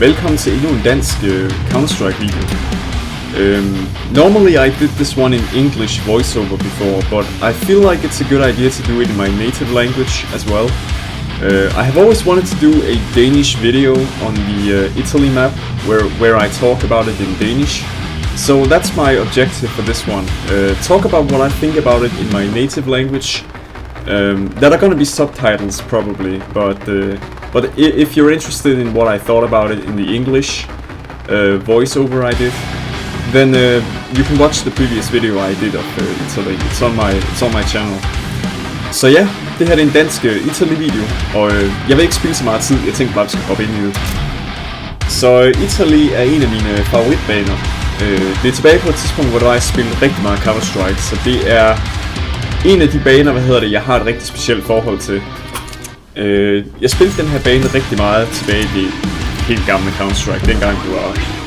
Velkommen til endnu en dansk Counter-Strike video. Normally I did this one in English voiceover before, but I feel like it's a good idea to do it in my native language as well. I have always wanted to do a Danish video on the Italy map where I talk about it in Danish. So that's my objective for this one. Talk about what I think about it in my native language. There are gonna be subtitles probably, but if you're interested in what I thought about it in the English voiceover I did, then you can watch the previous video I did of Italy. It's on my channel. Så ja, det her er en dansk Italy-video, og jeg vil ikke spille så meget tid. Jeg tænkte bare, at vi skal hoppe ind i det. Så Italy er en af mine favoritbaner. Det er tilbage på et tidspunkt, hvor der var jeg spillede rigtig meget Counter-Strike, så det er en af de baner, jeg har et rigtig specielt forhold til. Jeg spillede den her bane rigtig meget tilbage i det helt gamle Counter-Strike. Dengang det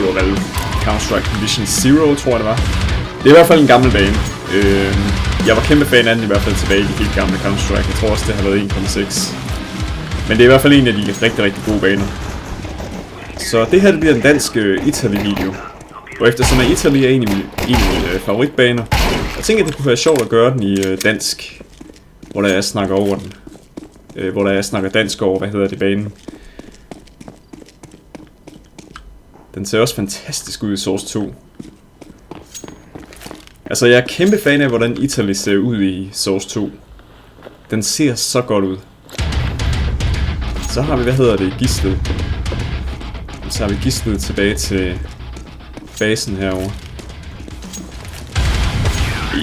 var vel Counter-Strike Division Zero, tror jeg det var. Det er i hvert fald en gammel bane. Jeg var kæmpe fan af den i hvert fald tilbage i det helt gamle Counter-Strike. Jeg tror også det har været 1.6. Men det er i hvert fald en af de rigtig gode baner. Så det her det bliver en dansk Italy-video. Og eftersom Italy er en af mine favoritbaner, jeg tænker, at det kunne være sjovt at gøre den i dansk, hvor der jeg snakker over den. Hvor der jeg snakker dansk over, banen. Den ser også fantastisk ud i Source 2. Altså, jeg er kæmpe fan af, hvordan Italy ser ud i Source 2. Den ser så godt ud. Så har vi, gidslet. Så har vi gidslet tilbage til basen herovre.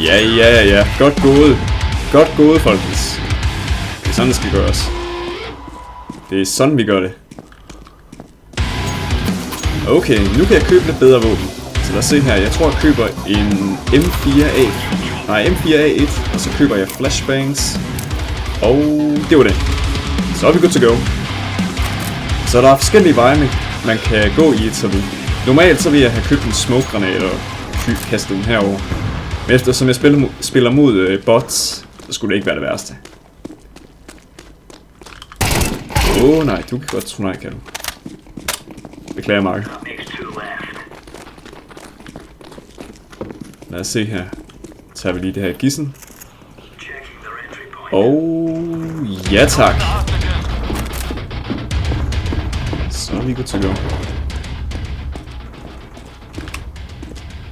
Ja. Godt gået. Godt gået, folkens. Det er sådan, det skal gøres. Det er sådan, vi gør det. Okay, nu kan jeg købe lidt bedre våben. Så lad os se her. Jeg tror, jeg køber en M4A1, og så køber jeg flashbangs. Og det var det. Så er vi good to go. Så der er forskellige veje, man kan gå i Italy. Normalt så vil jeg have købt en smoke-granat og kastet den herover. Men eftersom jeg spiller mod bots, så skulle det ikke være det værste. Nej, du kan godt tro nej, kan du. Beklager, Mark. Lad os se her. Så tager vi lige det her gidsel. Ja tak. Så er vi godt til at gå.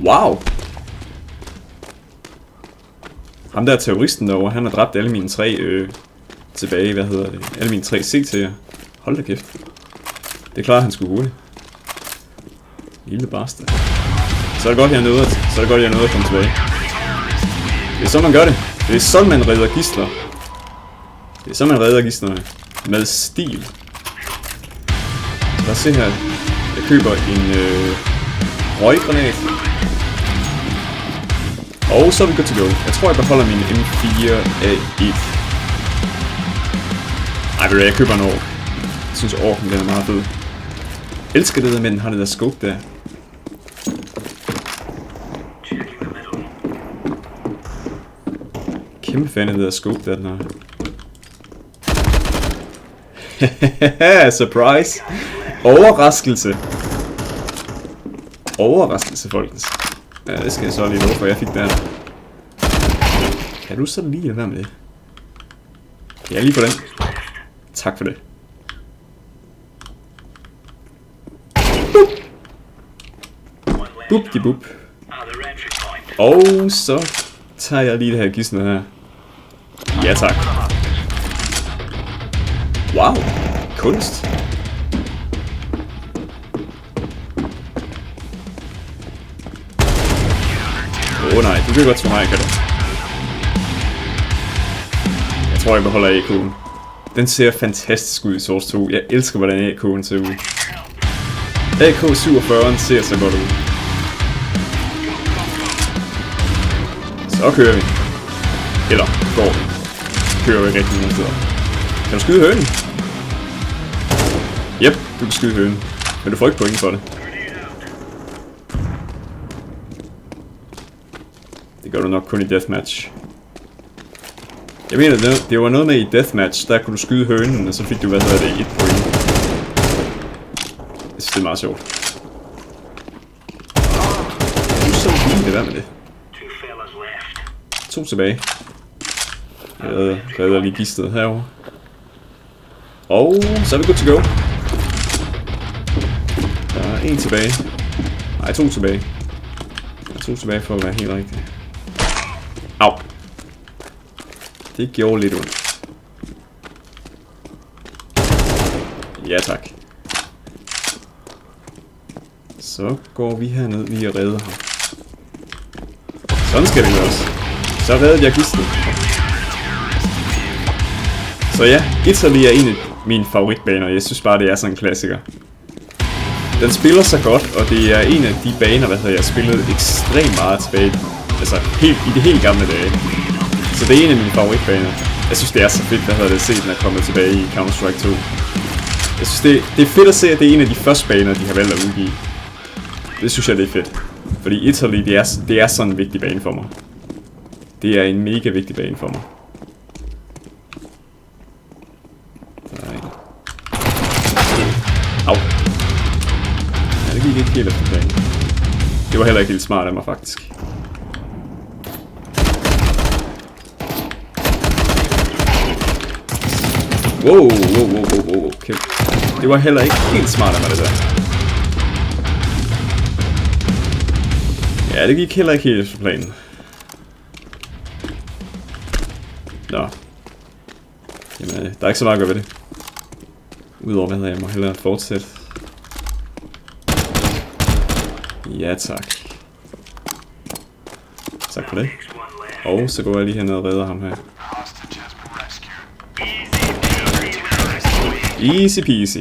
Wow! Ham der terroristen derovre, han har dræbt alle mine tre tilbage, alle mine 3 CT'er. Hold da kæft. Det klarer han sgu hurtigt. Lille bastard. Så er det godt, jeg nåede at komme tilbage. Det er sådan, man gør det. Det er sådan, man redder gidsler. Det er sådan, man redder gidslerne. Med stil. Lad os se her. Jeg køber en røggranat. Og så er vi good to go. Jeg tror, jeg beholder min M4A1. Ej, jeg køber en ork. Jeg synes, orken den er meget fed. Jeg elsker det der med, den har det der scope der. Kæmpe fan af det der scope der, den har. Surprise! Overraskelse! Overraskelse, folkens. Ja, det skal jeg så lige love for, jeg fik der. Kan du så lige være med det? Ja, lige på den. Tak for det. Bup de bup. Og så tager jeg lige det her gidsel her. Ja tak. Wow, kunst. Nej, du kan godt tro mig, kan du. Jeg tror, jeg beholder AK'en. Den ser fantastisk ud i Source 2. Jeg elsker, hvordan AK'en ser ud. AK-47'en ser så godt ud. Så kører vi. Eller går vi. Kører vi rigtig nogle steder. Kan du skyde hønen? Yep, du kan skyde hønen. Men du får ikke point for det. Det gør du nok kun i deathmatch. Jeg mener, det var noget med i deathmatch, der kunne du skyde hønen, og så fik du, 1 point. Det er meget sjovt. Du er så vildt det der med det. 2 tilbage. Jeg redder lige gistet herovre. Og så er vi good to go. Der er 1 tilbage. Nej, 2 tilbage. Der er 2 tilbage for at være helt rigtig. Au. Det gjorde lidt ondt. Ja tak. Så går vi herned lige og redder ham. Sådan skal det gøres. Så reddede jeg gistet. Så ja, Italy er en af mine favoritbaner. Jeg synes bare, det er sådan en klassiker. Den spiller så godt, og det er en af de baner, jeg spillede ekstremt meget tilbage. Altså i de helt gamle dage. Så det er en af mine favoritbaner. Jeg synes, det er så fedt, at se den er kommet tilbage i Counter-Strike 2. Jeg synes, det er fedt at se, at det er en af de første baner, de har valgt at udgive. Det synes jeg, det er fedt. Fordi Italy, det er sådan en vigtig bane for mig. Det er en mega vigtig bane for mig. Au. Ja, det gik ikke helt efter planen. Det var heller ikke helt smart af mig, faktisk. Wow. Okay. Det var heller ikke helt smart af mig, det der. Ja, det gik heller ikke helt efter planen. Nå. Jamen, der er ikke så meget at gøre ved det. Udover jeg må hellere fortsætte. Ja tak. Tak for det. Og så går jeg lige herned og redder ham her. Easy peasy.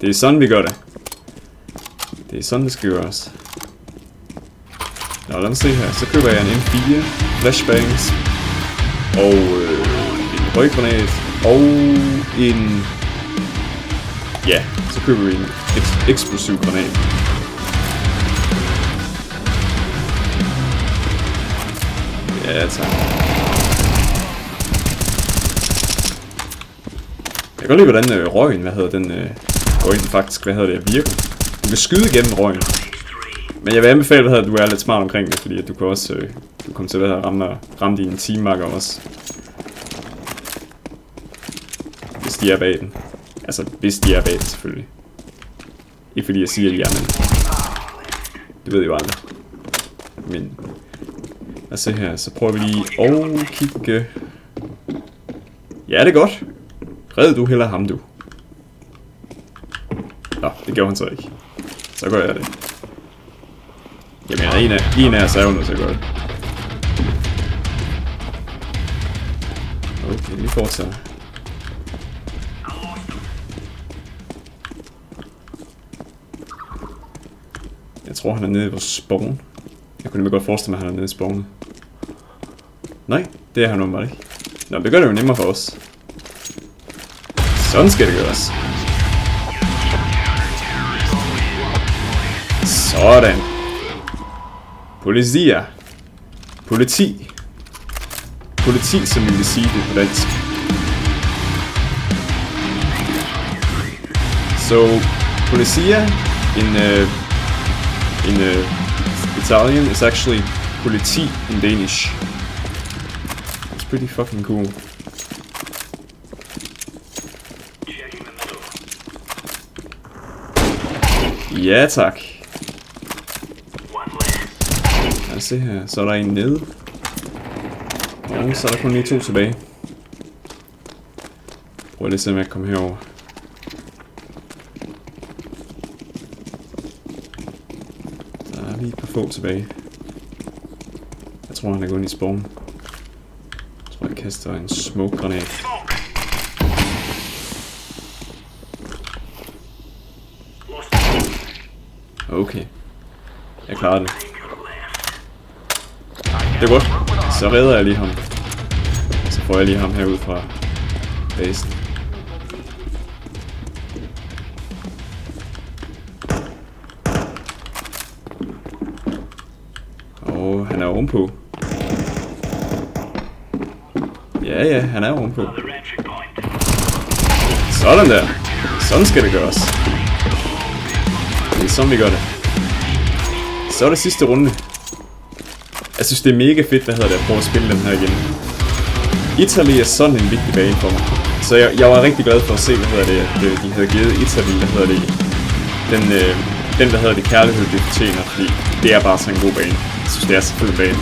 Det er sådan vi gør det. Det er sådan det skal gøres. Nå lad os se her. Så køber jeg en M4, flashbangs og en røggranat og en... Ja, så køber vi en eksplosiv granat. Ja, tak. Jeg kan godt lide, hvordan røgen, den går ind faktisk, virker. Du kan skyde igennem røgen. Men jeg vil anbefale, at du er lidt smart omkring det, fordi at du kan også du kommer til at ramme dine teammarker også. Hvis de er bag den. Altså, hvis de er bag den, selvfølgelig. Ikke fordi jeg siger, at de er, men... Det ved jeg jo aldrig. Men... Lad os se her, så prøver vi lige at kigge... Ja, det er godt. Red du heller ham, du. Nå, det gjorde han så ikke. Så gør jeg det. Jamen, en af os er jo nødt til at gøre det. Okay, vi fortsætter. Jeg tror, han er nede i vores spawn. Jeg kunne nemlig godt forestille mig, at han er nede i spawnet. Nej, det er han normalt ikke. Nå, det gør det jo nemmere for os. Sådan skal det gøres. Sådan. Polizia. Politi. Politi, som vi vil sige det på dansk. So, polizia in Italian is actually politi in Danish. It's pretty fucking cool. Ja tak. Lad os se her. Så er der en nede. Og så er der kun lige 2 tilbage. Prøv lige at se, om jeg kan komme herover. Der er lige et par få tilbage. Jeg tror, han er gået ind i spawn. Jeg tror, jeg kaster en smoke-granat. Okay. Jeg klarer det. Det er godt. Så redder jeg lige ham. Så får jeg lige ham herud fra basen. Og han er ovenpå. Ja, han er ovenpå. Sådan der. Sådan skal det gøres. Det er sådan vi gør det. Så er det sidste runde. Jeg synes det er mega fedt, at prøve at spille den her igen. Italy er sådan en vigtig bane for mig. Så jeg var rigtig glad for at se, at de havde givet Italy, den kærlighed, det fortjener, fordi det er bare sådan en god bane. Jeg synes, det er så fed bane.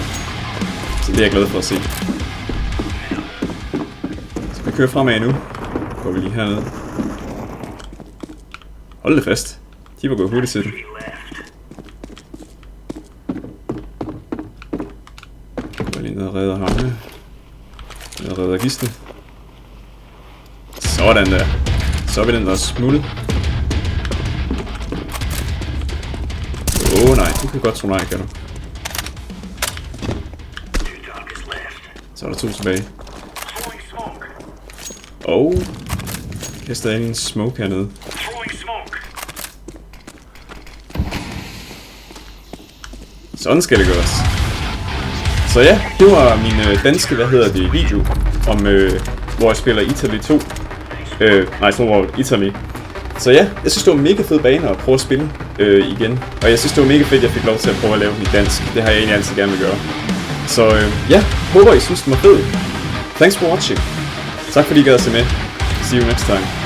Så det er jeg glad for at se. Så vi kører fremad nu. Går vi lige hernede. Hold det fast. De var gået hurtigt til den. Jeg lige ned og redder ham her. Jeg redder gislen. Sådan der. Så er vi den der smuttet. Nej, du kan godt tro nej, kan du. Så er der 2 tilbage. Jeg kaster ind en smoke hernede. Sådan skal det gøres. Så ja, det var min danske, video om, hvor jeg spiller Italy 2. Italy. Så ja, jeg synes det var en mega fed bane at prøve at spille igen. Og jeg synes det var mega fedt, at jeg fik lov til at prøve at lave den i dansk. Det har jeg egentlig altid gerne vil gøre. Så ja, håber I synes den var fed. Thanks for watching. Tak fordi I gad at se med. See you next time.